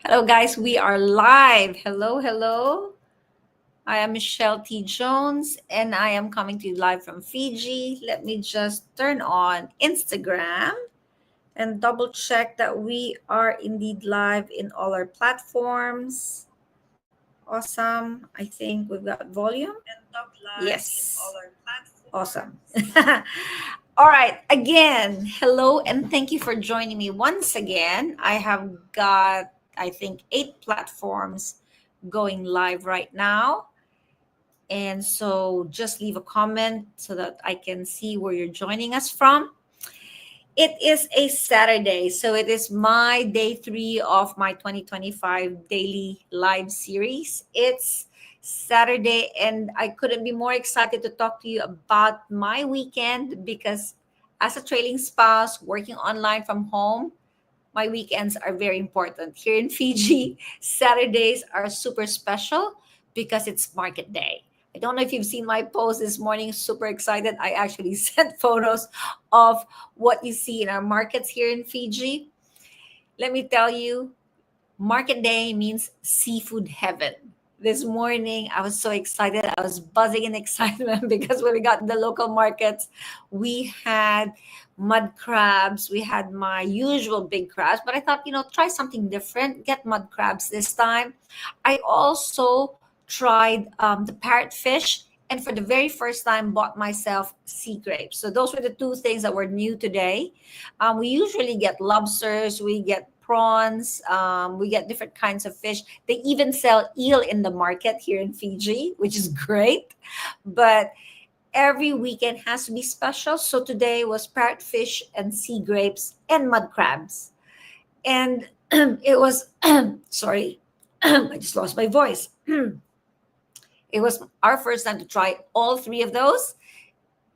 Hello, guys. We are live. Hello, hello. I am Michelle T. Jones, and I am coming to you live from Fiji. Let me just turn on Instagram and double check that we are indeed live in all our platforms. Awesome. I think we've got volume. Yes. Awesome. All right. Again, hello and thank you for joining me once again. I have got, I think, 8 platforms going live right now. And so just leave a comment so that I can see where you're joining us from. It is a Saturday, so it is my day 3 of my 2025 daily live series. It's Saturday, and I couldn't be more excited to talk to you about my weekend because, as a trailing spouse working online from home, my weekends are very important. Here in Fiji, Saturdays are super special because it's market day. I don't know if you've seen my post this morning, super excited. I actually sent photos of what you see in our markets here in Fiji. Let me tell you, market day means seafood heaven. This morning, I was so excited. I was buzzing in excitement because when we got to the local markets, we had mud crabs. We had my usual big crabs, but I thought, try something different, get mud crabs this time. I also tried the parrotfish, and for the very first time, bought myself sea grapes. So those were the two things that were new today. We usually get lobsters, we get prawns, we get different kinds of fish. They even sell eel in the market here in Fiji, which is great. But every weekend has to be special. So today was parrotfish and sea grapes and mud crabs. And it was, sorry, I just lost my voice. It was our first time to try all three of those.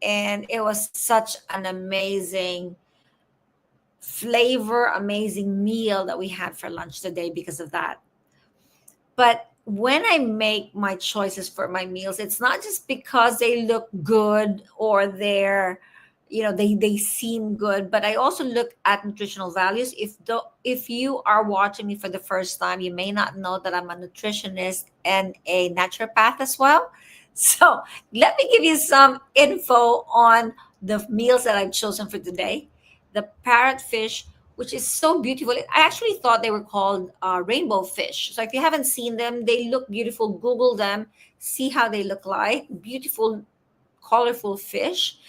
And it was such an amazing flavor, amazing meal that we had for lunch today because of that. But when I make my choices for my meals, it's not just because they look good or they seem good, but I also look at nutritional values. If you are watching me for the first time, you may not know that I'm a nutritionist and a naturopath as well. So let me give you some info on the meals that I've chosen for today. The parrotfish, which is so beautiful. I actually thought they were called rainbow fish. So if you haven't seen them, they look beautiful. Google them, see how they look like. Beautiful, colorful fish.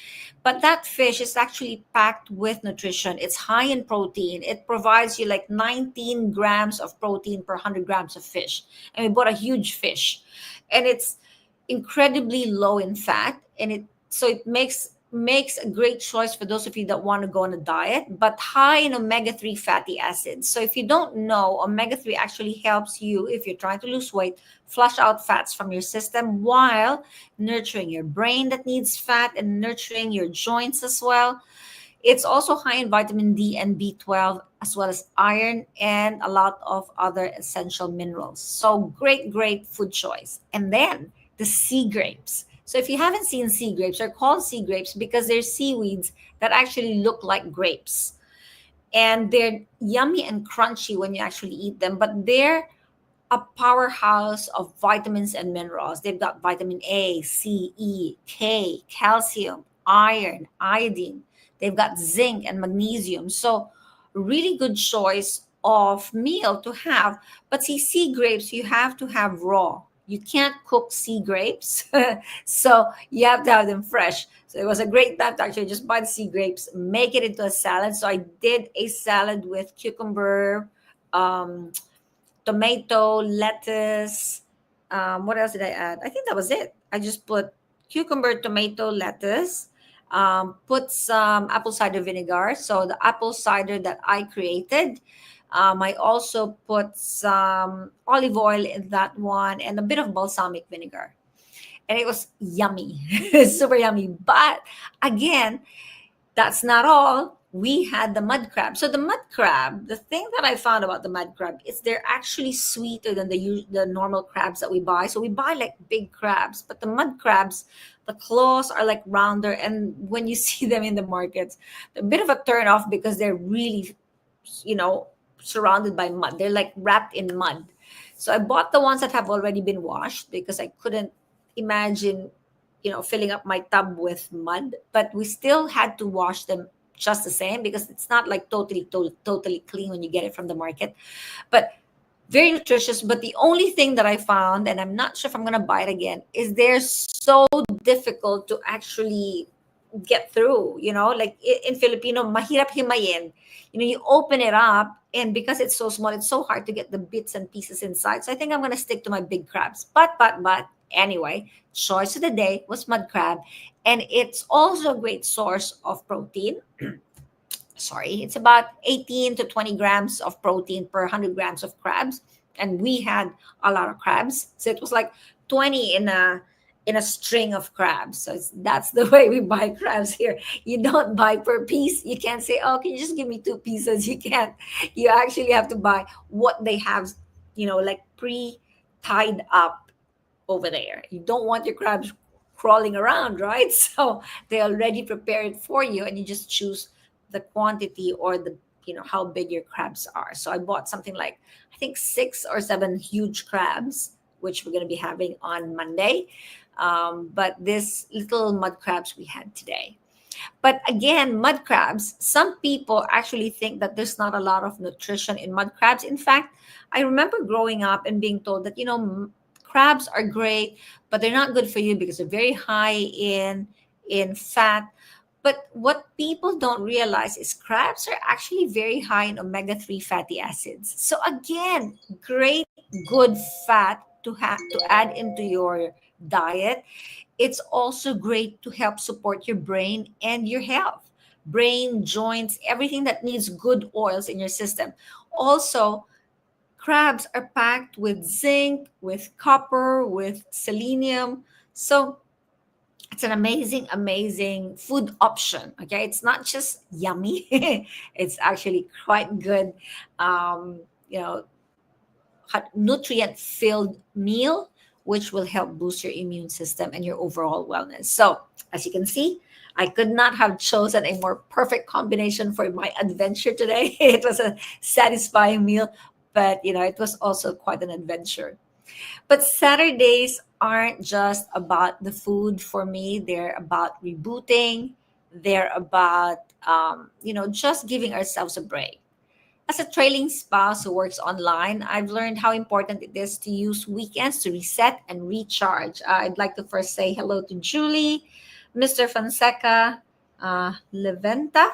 But that fish is actually packed with nutrition. It's high in protein. It provides you like 19 grams of protein per 100 grams of fish. And we bought a huge fish. And it's incredibly low in fat. And it makes a great choice for those of you that want to go on a diet, but high in omega-3 fatty acids. So if you don't know, omega-3 actually helps you, if you're trying to lose weight, flush out fats from your system while nurturing your brain that needs fat and nurturing your joints as well. It's also high in vitamin D and B12, as well as iron and a lot of other essential minerals. So great food choice. And then the sea grapes. So if you haven't seen sea grapes, they're called sea grapes because they're seaweeds that actually look like grapes. And they're yummy and crunchy when you actually eat them, but they're a powerhouse of vitamins and minerals. They've got vitamin A, C, E, K, calcium, iron, iodine. They've got zinc and magnesium. So, really good choice of meal to have. But see, sea grapes, you have to have raw. You can't cook sea grapes. So, you have to have them fresh. So, it was a great time to actually just buy the sea grapes, make it into a salad. So, I did a salad with cucumber, um, tomato, lettuce. What else did I add? I think that was it. I just put cucumber, tomato, lettuce, put some apple cider vinegar. So the apple cider that I created. I also put some olive oil in that one and a bit of balsamic vinegar. And it was yummy, super yummy. But again, that's not all. We had the mud crab. So the mud crab, the thing that I found about the mud crab is they're actually sweeter than the normal crabs that we buy. So we buy like big crabs, but the mud crabs, the claws are like rounder, and when you see them in the markets, a bit of a turn off because they're really, you know, surrounded by mud. They're like wrapped in mud. So I bought the ones that have already been washed because I couldn't imagine, filling up my tub with mud. But we still had to wash them just the same because it's not like totally clean when you get it from the market. But very nutritious. But the only thing that I found, and I'm not sure if I'm gonna buy it again, is they're so difficult to actually get through. Like in Filipino, mahirap himayin. You open it up, and because it's so small, it's so hard to get the bits and pieces inside. So I think I'm gonna stick to my big crabs. But anyway, choice of the day was mud crab, and it's also a great source of protein. Sorry, it's about 18 to 20 grams of protein per 100 grams of crabs. And we had a lot of crabs. So it was like 20 in a string of crabs. So that's the way we buy crabs here. You don't buy per piece. You can't say, oh, can you just give me 2 pieces? You can't. You actually have to buy what they have, like pre tied up over there. You don't want your crabs crawling around, right? So they already prepare it for you, and you just choose the quantity or the how big your crabs are. So I bought something like, I think 6 or 7 huge crabs, which we're going to be having on Monday. But this little mud crabs we had today. But again, mud crabs, some people actually think that there's not a lot of nutrition in mud crabs. In fact, I remember growing up and being told that, crabs are great, but they're not good for you because they're very high in fat. But what people don't realize is crabs are actually very high in omega-3 fatty acids. So again, great good fat to add into your diet. It's also great to help support your brain and your health. Brain, joints, everything that needs good oils in your system. Also, crabs are packed with zinc, with copper, with selenium. So it's an amazing food option. Okay, it's not just yummy; it's actually quite good. Um, you know, nutrient filled meal, which will help boost your immune system and your overall wellness. So, as you can see, I could not have chosen a more perfect combination for my adventure today. It was a satisfying meal, but it was also quite an adventure. But Saturdays aren't just about the food for me. They're about rebooting. They're about, just giving ourselves a break. As a trailing spouse who works online, I've learned how important it is to use weekends to reset and recharge. I'd like to first say hello to Julie, Mr. Fonseca, Leventa.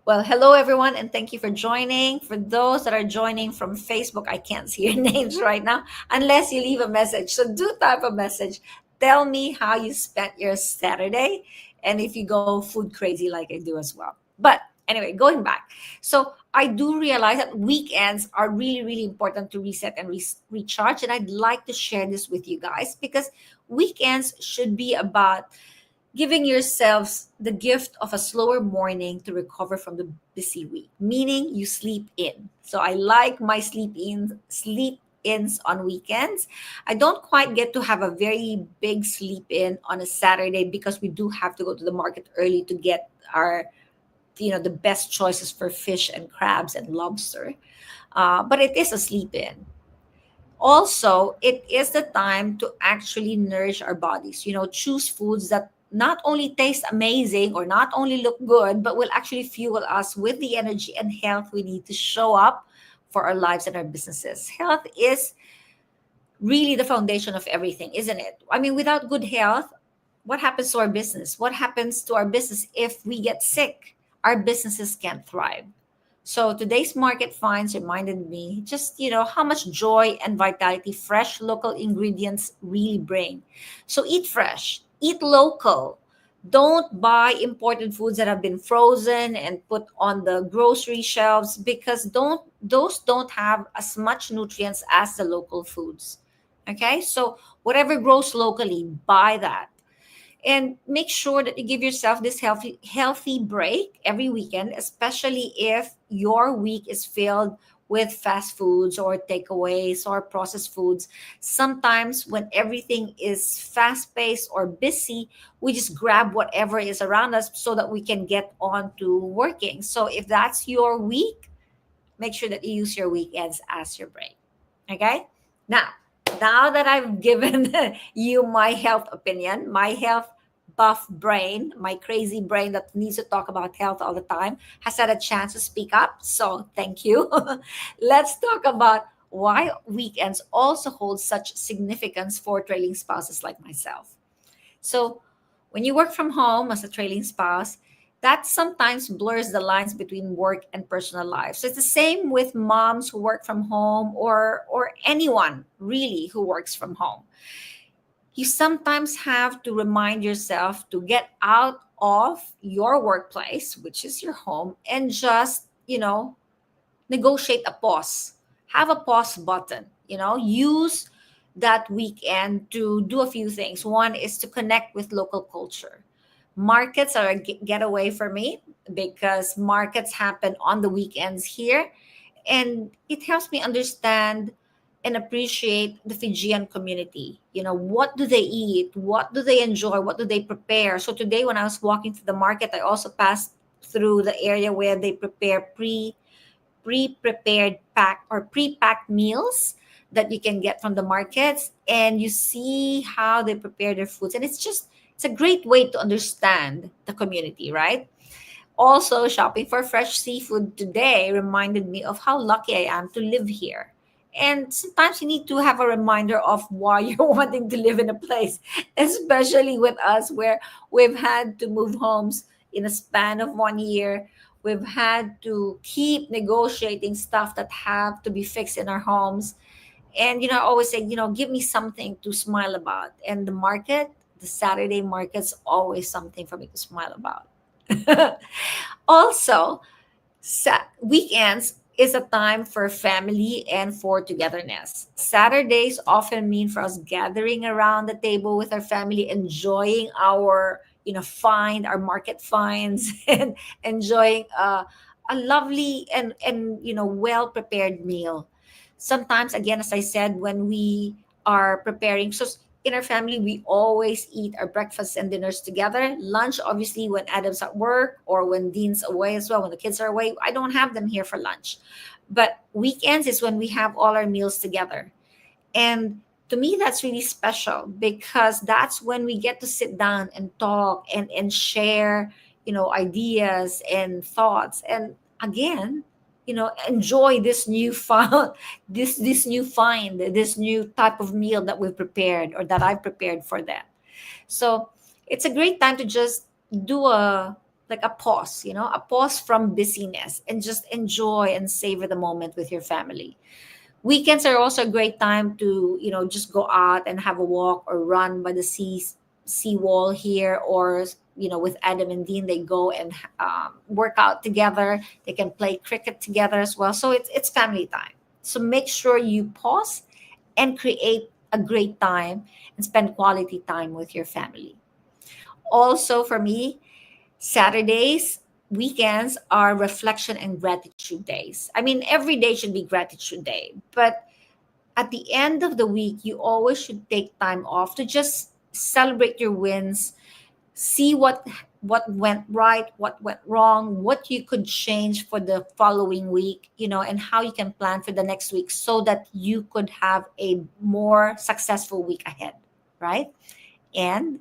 Well, hello everyone, and thank you for joining. For those that are joining from Facebook, I can't see your names right now unless you leave a message. So do type a message. Tell me how you spent your Saturday and if you go food crazy like I do as well. But anyway, going back. So I do realize that weekends are really, really important to reset and recharge. And I'd like to share this with you guys because weekends should be about giving yourselves the gift of a slower morning to recover from the busy week, meaning you sleep in. So I like my sleep ins on weekends. I don't quite get to have a very big sleep in on a Saturday because we do have to go to the market early to get our the best choices for fish and crabs and lobster. But it is a sleep in. Also, it is the time to actually nourish our bodies. Choose foods that not only taste amazing or not only look good, but will actually fuel us with the energy and health we need to show up for our lives and our businesses. Health is really the foundation of everything, isn't it? I mean, without good health, what happens to our business? What happens to our business if we get sick? Our businesses can't thrive. So today's market finds reminded me just, how much joy and vitality fresh local ingredients really bring. So eat fresh, eat local. Don't buy imported foods that have been frozen and put on the grocery shelves because those don't have as much nutrients as the local foods. Okay? So whatever grows locally, buy that and make sure that you give yourself this healthy break every weekend, especially if your week is filled with fast foods or takeaways or processed foods. Sometimes when everything is fast paced or busy, we just grab whatever is around us so that we can get on to working. So if that's your week, make sure that you use your weekends as your break. Okay? Now that I've given you my health opinion, my health buff brain, my crazy brain that needs to talk about health all the time, has had a chance to speak up. So thank you. Let's talk about why weekends also hold such significance for trailing spouses like myself. So, when you work from home as a trailing spouse, that sometimes blurs the lines between work and personal life. So it's the same with moms who work from home or anyone really who works from home. You sometimes have to remind yourself to get out of your workplace, which is your home, and just, negotiate a pause. Have a pause button, use that weekend to do a few things. One is to connect with local culture. Markets are a getaway for me because markets happen on the weekends here, and it helps me understand and appreciate the Fijian community. What do they eat? What do they enjoy? What do they prepare? So today, when I was walking through the market, I also passed through the area where they prepare pre-prepared pack or pre-packed meals that you can get from the markets, and you see how they prepare their foods, and it's a great way to understand the community, right? Also, shopping for fresh seafood today reminded me of how lucky I am to live here. And sometimes you need to have a reminder of why you're wanting to live in a place, especially with us where we've had to move homes in a span of 1 year. We've had to keep negotiating stuff that have to be fixed in our homes. And, I always say, give me something to smile about. And the Saturday market's always something for me to smile about. Also, weekends is a time for family and for togetherness. Saturdays often mean for us gathering around the table with our family, enjoying our, our market finds, and enjoying a lovely and well prepared meal. Sometimes, again, as I said, when we are preparing, so in our family, we always eat our breakfasts and dinners together. Lunch, obviously, when Adam's at work or when Dean's away as well, when the kids are away, I don't have them here for lunch. But weekends is when we have all our meals together. And to me, that's really special because that's when we get to sit down and talk and share, ideas and thoughts. And again, enjoy this new found this new find, this new type of meal that we've prepared or that I've prepared for them. So it's a great time to just do a pause, a pause from busyness and just enjoy and savor the moment with your family. Weekends are also a great time to, just go out and have a walk or run by the sea wall here, or, with Adam and Dean, they go and work out together. They can play cricket together as well. So it's family time. So make sure you pause and create a great time and spend quality time with your family. Also, for me, Saturdays, weekends are reflection and gratitude days. I mean, every day should be gratitude day, but at the end of the week, you always should take time off to just celebrate your wins, see what went right, what went wrong, what you could change for the following week, and how you can plan for the next week so that you could have a more successful week ahead, right? And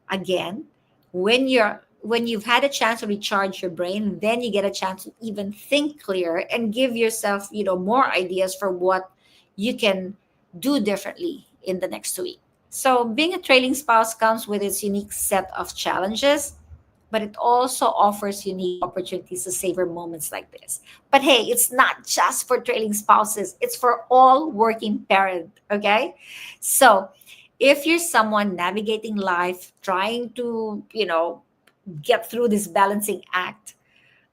again, when you've had a chance to recharge your brain, then you get a chance to even think clearer and give yourself, more ideas for what you can do differently in the next week. So being a trailing spouse comes with its unique set of challenges, but it also offers unique opportunities to savor moments like this. But hey, it's not just for trailing spouses, it's for all working parents, okay? So if you're someone navigating life, trying to, get through this balancing act,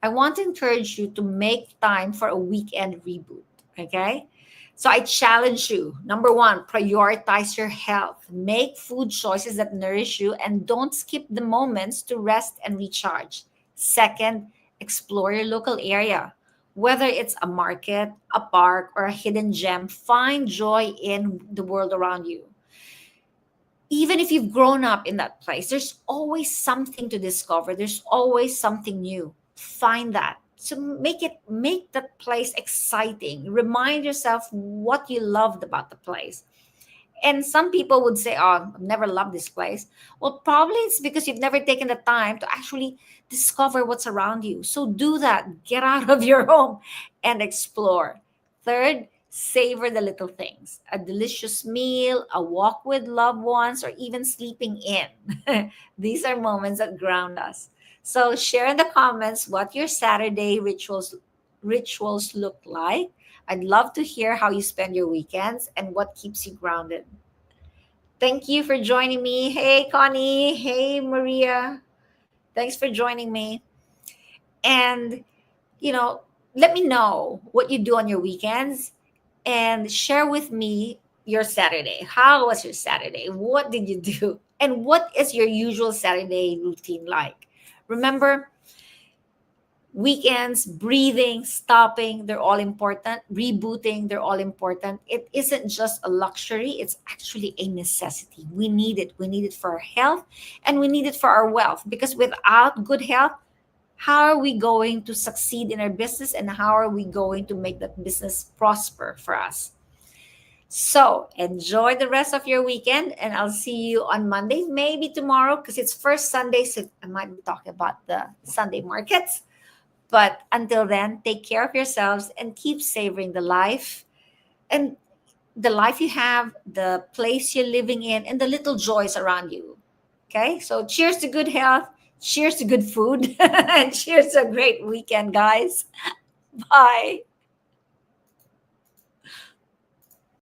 I want to encourage you to make time for a weekend reboot. Okay. So I challenge you. Number one, prioritize your health. Make food choices that nourish you and don't skip the moments to rest and recharge. Second, explore your local area. Whether it's a market, a park, or a hidden gem, find joy in the world around you. Even if you've grown up in that place, there's always something to discover. There's always something new. Find that. So make that place exciting. Remind yourself what you loved about the place. And some people would say, "Oh, I've never loved this place." Well, probably it's because you've never taken the time to actually discover what's around you. So do that. Get out of your home and explore. Third, savor the little things. A delicious meal, a walk with loved ones, or even sleeping in. These are moments that ground us. So share in the comments what your Saturday rituals look like. I'd love to hear how you spend your weekends and what keeps you grounded. Thank you for joining me. Hey, Connie. Hey, Maria. Thanks for joining me. And, you know, let me know what you do on your weekends and share with me your Saturday. How was your Saturday? What did you do? And what is your usual Saturday routine like? Remember, weekends, breathing, stopping, they're all important. Rebooting, they're all important. It isn't just a luxury, it's actually a necessity. We need it. We need it for our health and we need it for our wealth, because without good health, how are we going to succeed in our business and how are we going to make that business prosper for us? So enjoy the rest of your weekend and I'll see you on Monday, maybe tomorrow because it's first Sunday. So I might be talking about the Sunday markets. But until then, take care of yourselves and keep savoring the life and the life you have, the place you're living in, and the little joys around you. Okay? So cheers to good health, cheers to good food, and cheers to a great weekend, guys. Bye.